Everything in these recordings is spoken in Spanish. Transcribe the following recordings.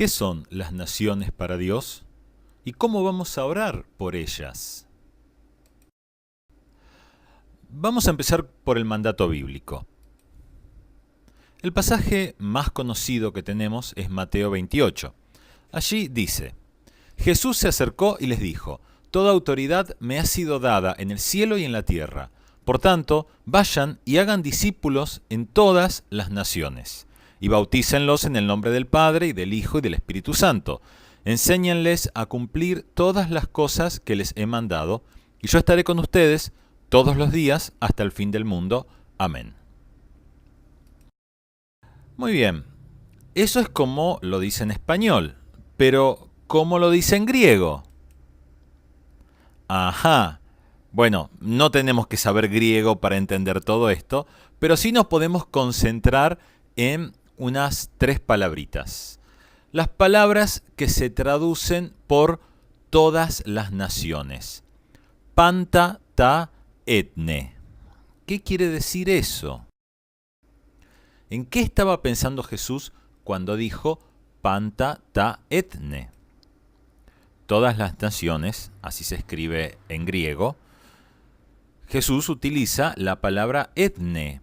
¿Qué son las naciones para Dios? ¿Y cómo vamos a orar por ellas? Vamos a empezar por el mandato bíblico. El pasaje más conocido que tenemos es Mateo 28. Allí dice: Jesús se acercó y les dijo: Toda autoridad me ha sido dada en el cielo y en la tierra. Por tanto, vayan y hagan discípulos en todas las naciones, y bautícenlos en el nombre del Padre, y del Hijo, y del Espíritu Santo. Enséñenles a cumplir todas las cosas que les he mandado, y yo estaré con ustedes todos los días hasta el fin del mundo. Amén. Muy bien, eso es como lo dice en español, pero ¿cómo lo dice en griego? Ajá. Bueno, no tenemos que saber griego para entender todo esto, pero sí nos podemos concentrar en unas 3 palabritas. Las palabras que se traducen por todas las naciones. Panta, ta, etne. ¿Qué quiere decir eso? ¿En qué estaba pensando Jesús cuando dijo panta, ta, etne? Todas las naciones, así se escribe en griego. Jesús utiliza la palabra etne,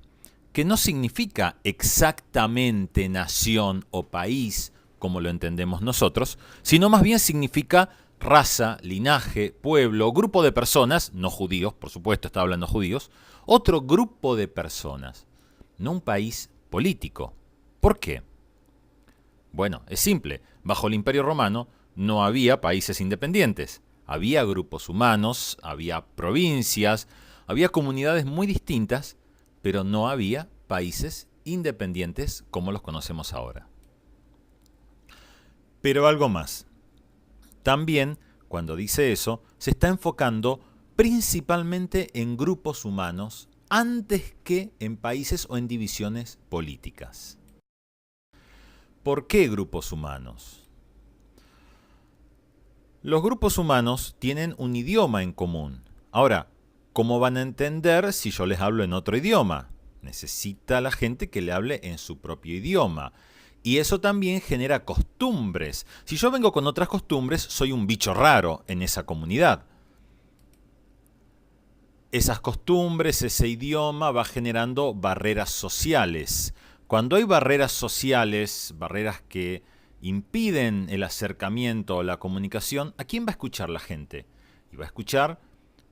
que no significa exactamente nación o país, como lo entendemos nosotros, sino más bien significa raza, linaje, pueblo, grupo de personas, no judíos, por supuesto, está hablando judíos, otro grupo de personas, no un país político. ¿Por qué? Bueno, es simple. Bajo el Imperio Romano no había países independientes. Había grupos humanos, había provincias, había comunidades muy distintas, pero no había países independientes como los conocemos ahora. Pero algo más. También, cuando dice eso, se está enfocando principalmente en grupos humanos antes que en países o en divisiones políticas. ¿Por qué grupos humanos? Los grupos humanos tienen un idioma en común. Ahora, ¿cómo van a entender si yo les hablo en otro idioma? Necesita la gente que le hable en su propio idioma. Y eso también genera costumbres. Si yo vengo con otras costumbres, soy un bicho raro en esa comunidad. Esas costumbres, ese idioma va generando barreras sociales. Cuando hay barreras sociales, barreras que impiden el acercamiento o la comunicación, ¿a quién va a escuchar la gente? Y va a escuchar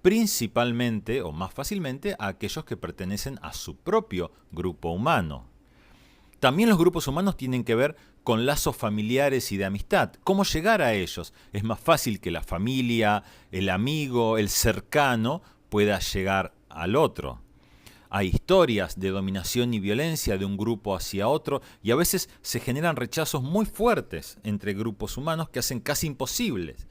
principalmente o más fácilmente a aquellos que pertenecen a su propio grupo humano. También los grupos humanos tienen que ver con lazos familiares y de amistad. ¿Cómo llegar a ellos? Es más fácil que la familia, el amigo, el cercano pueda llegar al otro. Hay historias de dominación y violencia de un grupo hacia otro y a veces se generan rechazos muy fuertes entre grupos humanos que hacen casi imposibles.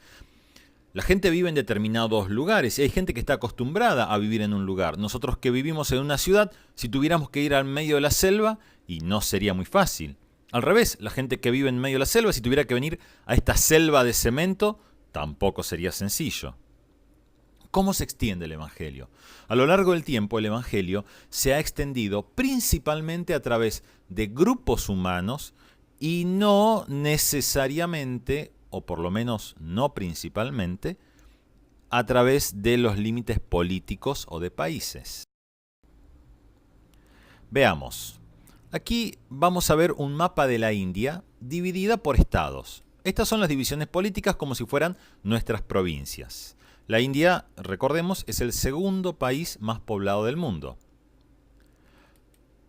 La gente vive en determinados lugares y hay gente que está acostumbrada a vivir en un lugar. Nosotros que vivimos en una ciudad, si tuviéramos que ir al medio de la selva, y no sería muy fácil. Al revés, la gente que vive en medio de la selva, si tuviera que venir a esta selva de cemento, tampoco sería sencillo. ¿Cómo se extiende el Evangelio? A lo largo del tiempo, el Evangelio se ha extendido principalmente a través de grupos humanos y no necesariamente, o por lo menos no principalmente, a través de los límites políticos o de países. Veamos. Aquí vamos a ver un mapa de la India dividida por estados. Estas son las divisiones políticas como si fueran nuestras provincias. La India, recordemos, es el segundo país más poblado del mundo.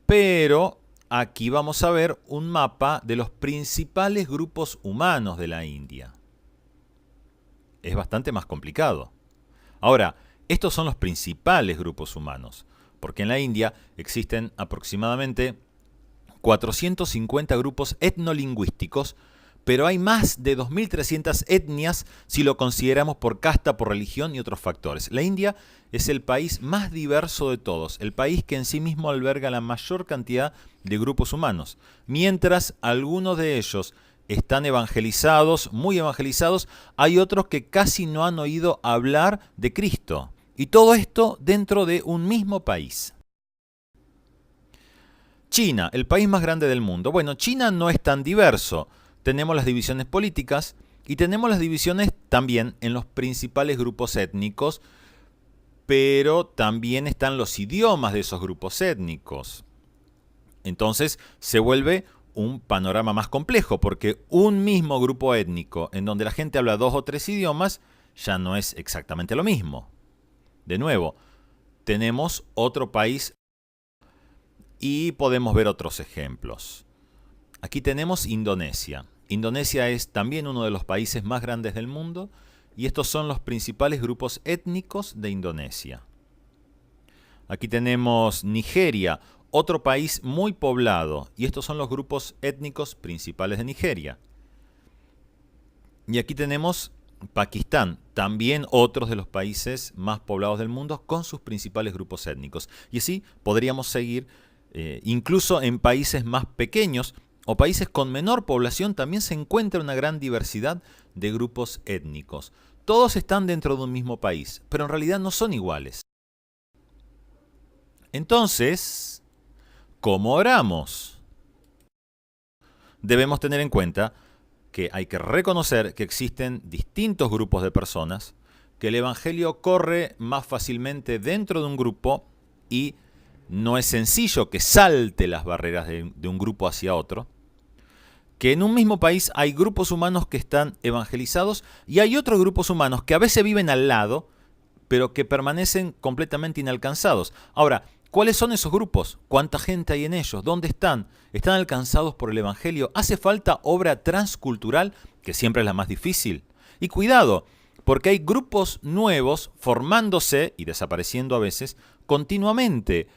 Pero aquí vamos a ver un mapa de los principales grupos humanos de la India. Es bastante más complicado. Ahora, estos son los principales grupos humanos, porque en la India existen aproximadamente 450 grupos etnolingüísticos, pero hay más de 2.300 etnias si lo consideramos por casta, por religión y otros factores. La India es el país más diverso de todos, el país que en sí mismo alberga la mayor cantidad de grupos humanos. Mientras algunos de ellos están evangelizados, muy evangelizados, hay otros que casi no han oído hablar de Cristo. Y todo esto dentro de un mismo país. China, el país más grande del mundo. Bueno, China no es tan diverso. tenemos las divisiones políticas y tenemos las divisiones también en los principales grupos étnicos, pero también están los idiomas de esos grupos étnicos. Entonces se vuelve un panorama más complejo, porque un mismo grupo étnico en donde la gente habla 2 o 3 idiomas ya no es exactamente lo mismo. De nuevo, tenemos otro país y podemos ver otros ejemplos. Aquí tenemos Indonesia. Indonesia es también uno de los países más grandes del mundo y estos son los principales grupos étnicos de Indonesia. Aquí tenemos Nigeria, otro país muy poblado, y estos son los grupos étnicos principales de Nigeria. Y aquí tenemos Pakistán, también otros de los países más poblados del mundo con sus principales grupos étnicos. Y así podríamos seguir, incluso en países más pequeños o países con menor población también se encuentra una gran diversidad de grupos étnicos. Todos están dentro de un mismo país, pero en realidad no son iguales. Entonces, ¿cómo oramos? Debemos tener en cuenta que hay que reconocer que existen distintos grupos de personas, que el Evangelio corre más fácilmente dentro de un grupo y no es sencillo que salte las barreras de un grupo hacia otro, que en un mismo país hay grupos humanos que están evangelizados y hay otros grupos humanos que a veces viven al lado, pero que permanecen completamente inalcanzados. Ahora, ¿cuáles son esos grupos? ¿Cuánta gente hay en ellos? ¿Dónde están? ¿Están alcanzados por el Evangelio? ¿Hace falta obra transcultural, que siempre es la más difícil? Y cuidado, porque hay grupos nuevos formándose y desapareciendo a veces continuamente.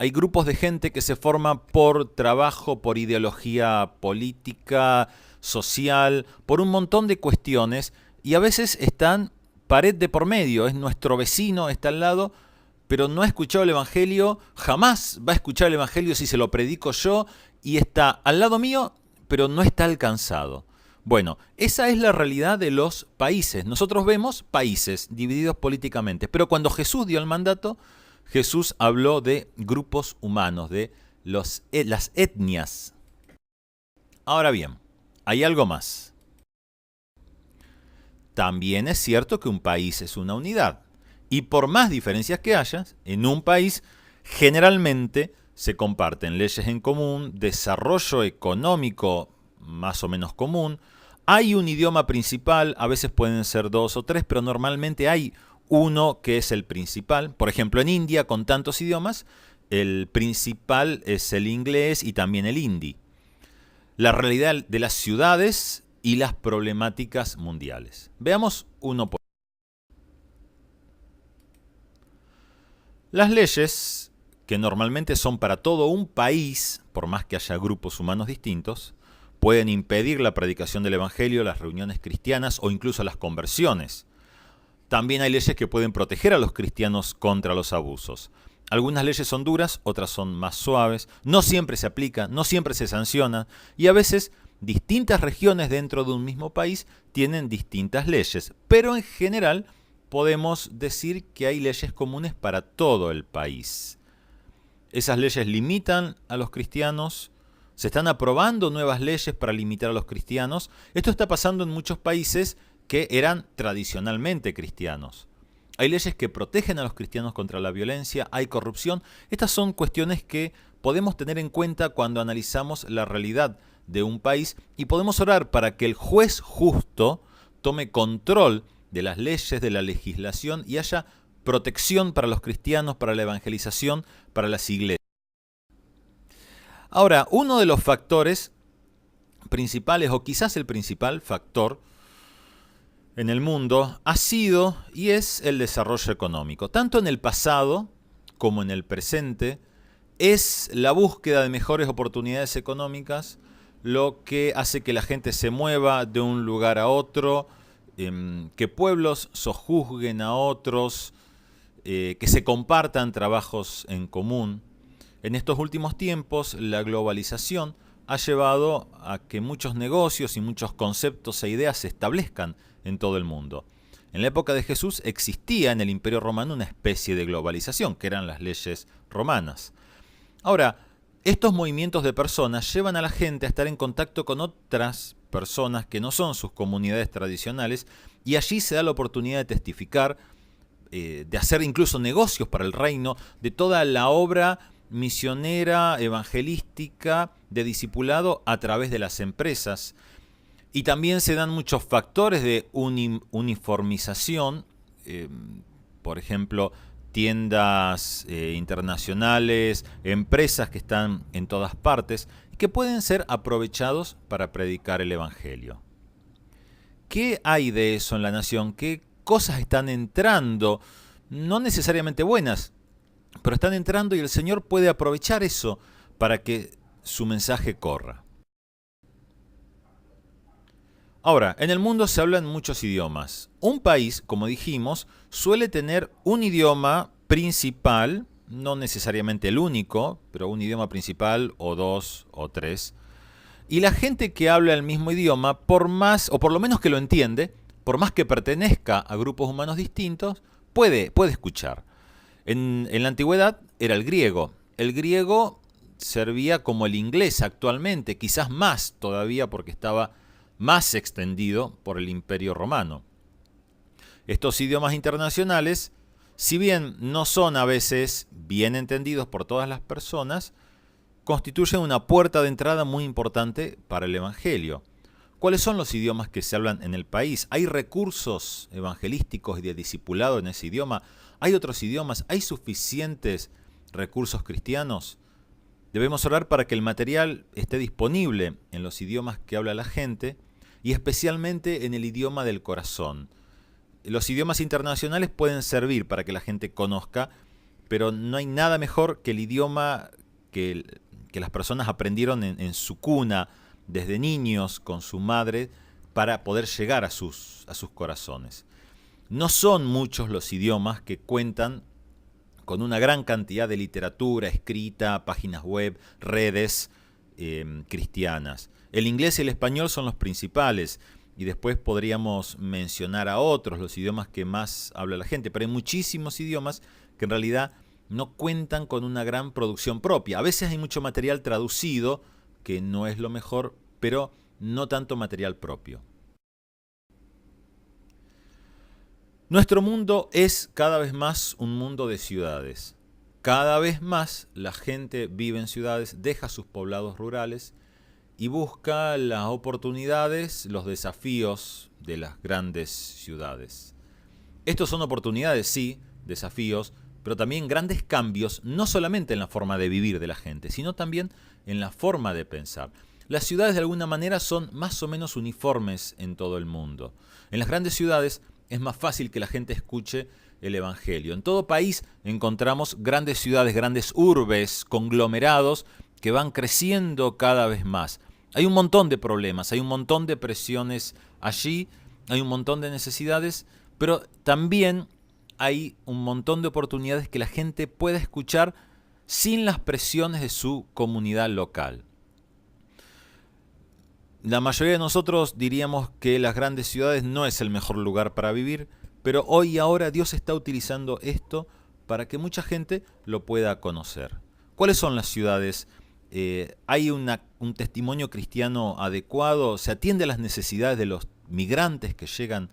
Hay grupos de gente que se forman por trabajo, por ideología política, social, por un montón de cuestiones y a veces están pared de por medio. Es nuestro vecino, está al lado, pero no ha escuchado el Evangelio, jamás va a escuchar el Evangelio si se lo predico yo y está al lado mío, pero no está alcanzado. Bueno, esa es la realidad de los países. Nosotros vemos países divididos políticamente, pero cuando Jesús dio el mandato, Jesús habló de grupos humanos, de las etnias. Ahora bien, hay algo más. También es cierto que un país es una unidad. Y por más diferencias que haya, en un país generalmente se comparten leyes en común, desarrollo económico más o menos común, hay un idioma principal, a veces pueden ser 2 o 3, pero normalmente hay uno que es el principal. Por ejemplo, en India, con tantos idiomas, el principal es el inglés y también el hindi. La realidad de las ciudades y las problemáticas mundiales. Veamos uno por uno. Las leyes, que normalmente son para todo un país, por más que haya grupos humanos distintos, pueden impedir la predicación del Evangelio, las reuniones cristianas o incluso las conversiones. También hay leyes que pueden proteger a los cristianos contra los abusos. Algunas leyes son duras, otras son más suaves, no siempre se aplican, no siempre se sancionan y a veces distintas regiones dentro de un mismo país tienen distintas leyes, pero en general podemos decir que hay leyes comunes para todo el país. Esas leyes limitan a los cristianos, se están aprobando nuevas leyes para limitar a los cristianos. Esto está pasando en muchos países que eran tradicionalmente cristianos. Hay leyes que protegen a los cristianos contra la violencia, hay corrupción. Estas son cuestiones que podemos tener en cuenta cuando analizamos la realidad de un país y podemos orar para que el juez justo tome control de las leyes, de la legislación y haya protección para los cristianos, para la evangelización, para las iglesias. Ahora, uno de los factores principales, o quizás el principal factor en el mundo, ha sido y es el desarrollo económico. Tanto en el pasado como en el presente, es la búsqueda de mejores oportunidades económicas lo que hace que la gente se mueva de un lugar a otro, que pueblos sojuzguen a otros, que se compartan trabajos en común. En estos últimos tiempos, la globalización ha llevado a que muchos negocios y muchos conceptos e ideas se establezcan en todo el mundo. En la época de Jesús existía en el Imperio Romano una especie de globalización, que eran las leyes romanas. Ahora, estos movimientos de personas llevan a la gente a estar en contacto con otras personas que no son sus comunidades tradicionales, y allí se da la oportunidad de testificar, de hacer incluso negocios para el reino, de toda la obra misionera, evangelística, de discipulado a través de las empresas. Y también se dan muchos factores de uniformización, por ejemplo, tiendas internacionales, empresas que están en todas partes, que pueden ser aprovechados para predicar el Evangelio. ¿Qué hay de eso en la nación? ¿Qué cosas están entrando? No necesariamente buenas, pero están entrando y el Señor puede aprovechar eso para que su mensaje corra. Ahora, en el mundo se hablan muchos idiomas. Un país, como dijimos, suele tener un idioma principal, no necesariamente el único, pero un idioma principal o dos o tres. Y la gente que habla el mismo idioma, por más, o por lo menos que lo entiende, por más que pertenezca a grupos humanos distintos, puede escuchar. En la antigüedad era el griego. El griego servía como el inglés actualmente, quizás más todavía porque estaba más extendido por el Imperio Romano. Estos idiomas internacionales, si bien no son a veces bien entendidos por todas las personas, constituyen una puerta de entrada muy importante para el Evangelio. ¿Cuáles son los idiomas que se hablan en el país? ¿Hay recursos evangelísticos y de discipulado en ese idioma? ¿Hay otros idiomas? ¿Hay suficientes recursos cristianos? Debemos orar para que el material esté disponible en los idiomas que habla la gente y especialmente en el idioma del corazón. Los idiomas internacionales pueden servir para que la gente conozca, pero no hay nada mejor que el idioma que las personas aprendieron en su cuna, desde niños, con su madre, para poder llegar a sus corazones. No son muchos los idiomas que cuentan con una gran cantidad de literatura escrita, páginas web, redes cristianas. El inglés y el español son los principales, y después podríamos mencionar a otros, los idiomas que más habla la gente, pero hay muchísimos idiomas que en realidad no cuentan con una gran producción propia. A veces hay mucho material traducido, que no es lo mejor, pero no tanto material propio. Nuestro mundo es cada vez más un mundo de ciudades. Cada vez más la gente vive en ciudades, deja sus poblados rurales y busca las oportunidades, los desafíos de las grandes ciudades. Estos son oportunidades, sí, desafíos, pero también grandes cambios, no solamente en la forma de vivir de la gente, sino también en la forma de pensar. Las ciudades de alguna manera son más o menos uniformes en todo el mundo. En las grandes ciudades es más fácil que la gente escuche el Evangelio. En todo país encontramos grandes ciudades, grandes urbes, conglomerados que van creciendo cada vez más. Hay un montón de problemas, hay un montón de presiones allí, hay un montón de necesidades, pero también hay un montón de oportunidades que la gente pueda escuchar sin las presiones de su comunidad local. La mayoría de nosotros diríamos que las grandes ciudades no es el mejor lugar para vivir, pero hoy y ahora Dios está utilizando esto para que mucha gente lo pueda conocer. ¿Cuáles son las ciudades? ¿Hay un testimonio cristiano adecuado? ¿Se atiende a las necesidades de los migrantes que llegan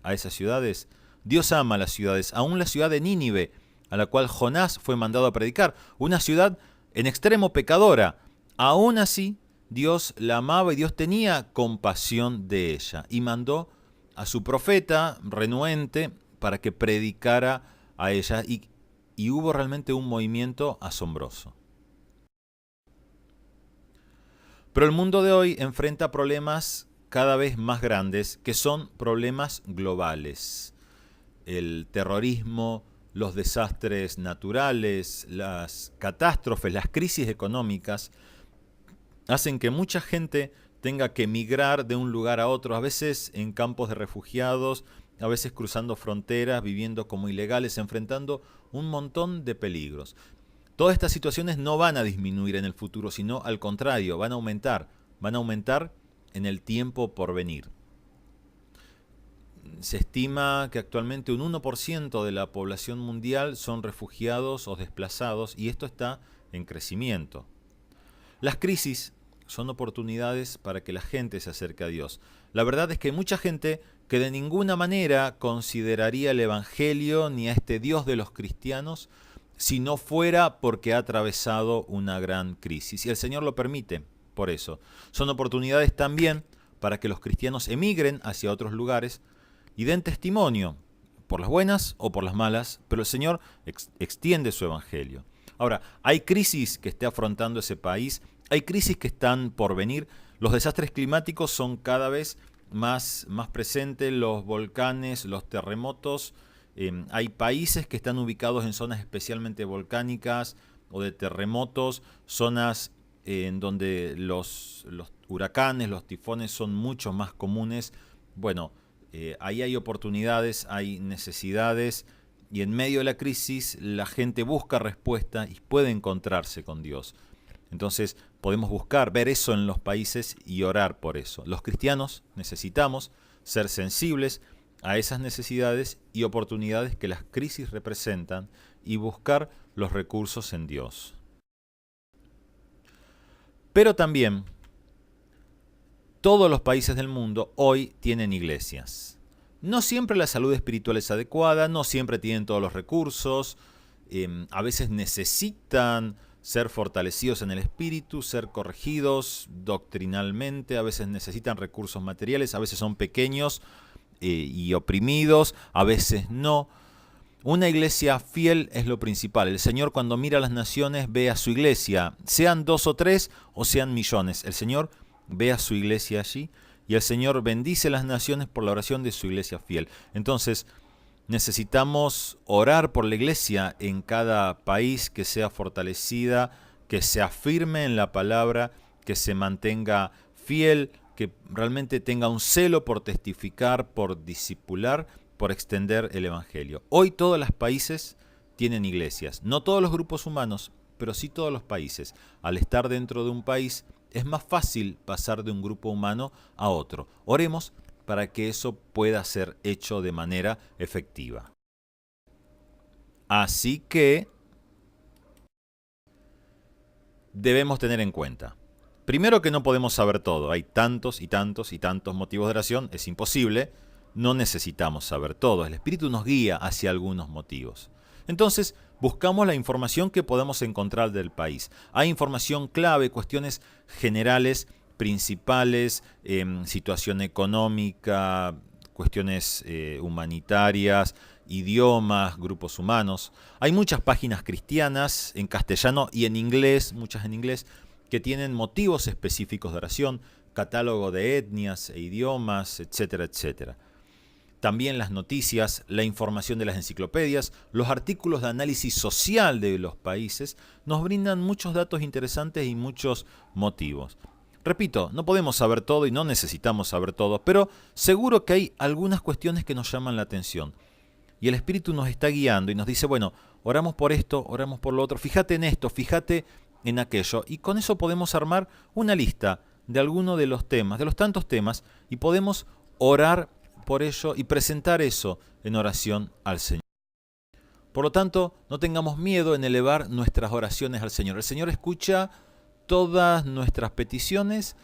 a esas ciudades? Dios ama las ciudades, aún la ciudad de Nínive, a la cual Jonás fue mandado a predicar, una ciudad en extremo pecadora. Aún así, Dios la amaba y Dios tenía compasión de ella y mandó a su profeta renuente para que predicara a ella y hubo realmente un movimiento asombroso. Pero el mundo de hoy enfrenta problemas cada vez más grandes que son problemas globales. El terrorismo, los desastres naturales, las catástrofes, las crisis económicas hacen que mucha gente tenga que migrar de un lugar a otro, a veces en campos de refugiados, a veces cruzando fronteras, viviendo como ilegales, enfrentando un montón de peligros. Todas estas situaciones no van a disminuir en el futuro, sino al contrario, van a aumentar en el tiempo por venir. Se estima que actualmente un 1% de la población mundial son refugiados o desplazados y esto está en crecimiento. Las crisis son oportunidades para que la gente se acerque a Dios. La verdad es que hay mucha gente que de ninguna manera consideraría el Evangelio ni a este Dios de los cristianos si no fuera porque ha atravesado una gran crisis. Y el Señor lo permite por eso. Son oportunidades también para que los cristianos emigren hacia otros lugares y den testimonio, por las buenas o por las malas, pero el Señor extiende su Evangelio. Ahora, hay crisis que esté afrontando ese país, hay crisis que están por venir, los desastres climáticos son cada vez más presentes, los volcanes, los terremotos, hay países que están ubicados en zonas especialmente volcánicas o de terremotos, zonas en donde los huracanes, los tifones son mucho más comunes. Bueno, ahí hay oportunidades, hay necesidades, y en medio de la crisis la gente busca respuesta y puede encontrarse con Dios. Entonces podemos buscar, ver eso en los países y orar por eso. Los cristianos necesitamos ser sensibles a esas necesidades y oportunidades que las crisis representan y buscar los recursos en Dios. Pero también todos los países del mundo hoy tienen iglesias. No siempre la salud espiritual es adecuada, no siempre tienen todos los recursos, a veces necesitan ser fortalecidos en el espíritu, ser corregidos doctrinalmente, a veces necesitan recursos materiales, a veces son pequeños y oprimidos, a veces no. Una iglesia fiel es lo principal. El Señor, cuando mira a las naciones, ve a su iglesia, sean 2 o 3 o sean millones. El Señor ve a su iglesia allí y el Señor bendice las naciones por la oración de su iglesia fiel. Entonces, necesitamos orar por la iglesia en cada país, que sea fortalecida, que sea firme en la palabra, que se mantenga fiel, que realmente tenga un celo por testificar, por discipular, por extender el Evangelio. Hoy todos los países tienen iglesias, no todos los grupos humanos, pero sí todos los países. Al estar dentro de un país, es más fácil pasar de un grupo humano a otro. Oremos para que eso pueda ser hecho de manera efectiva. Así que debemos tener en cuenta, primero, que no podemos saber todo. Hay tantos y tantos y tantos motivos de oración, es imposible. No necesitamos saber todo. El Espíritu nos guía hacia algunos motivos. Entonces, buscamos la información que podemos encontrar del país. Hay información clave, cuestiones generales, principales, situación económica, cuestiones humanitarias, idiomas, grupos humanos. Hay muchas páginas cristianas en castellano y en inglés, muchas en inglés, que tienen motivos específicos de oración, catálogo de etnias e idiomas, etcétera, etcétera. También las noticias, la información de las enciclopedias, los artículos de análisis social de los países nos brindan muchos datos interesantes y muchos motivos. Repito, no podemos saber todo y no necesitamos saber todo, pero seguro que hay algunas cuestiones que nos llaman la atención. Y el Espíritu nos está guiando y nos dice, bueno, oramos por esto, oramos por lo otro, fíjate en esto, fíjate en aquello. Y con eso podemos armar una lista de alguno de los temas, de los tantos temas, y podemos orar por ello y presentar eso en oración al Señor. Por lo tanto, no tengamos miedo en elevar nuestras oraciones al Señor. El Señor escucha todas nuestras peticiones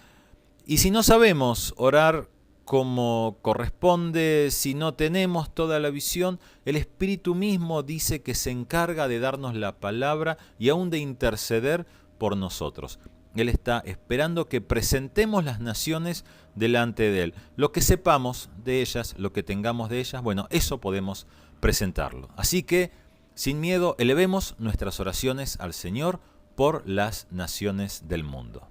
y si no sabemos orar como corresponde, si no tenemos toda la visión, el Espíritu mismo dice que se encarga de darnos la palabra y aún de interceder por nosotros. Él está esperando que presentemos las naciones delante de Él. Lo que sepamos de ellas, lo que tengamos de ellas, bueno, eso podemos presentarlo. Así que, sin miedo, elevemos nuestras oraciones al Señor por las naciones del mundo.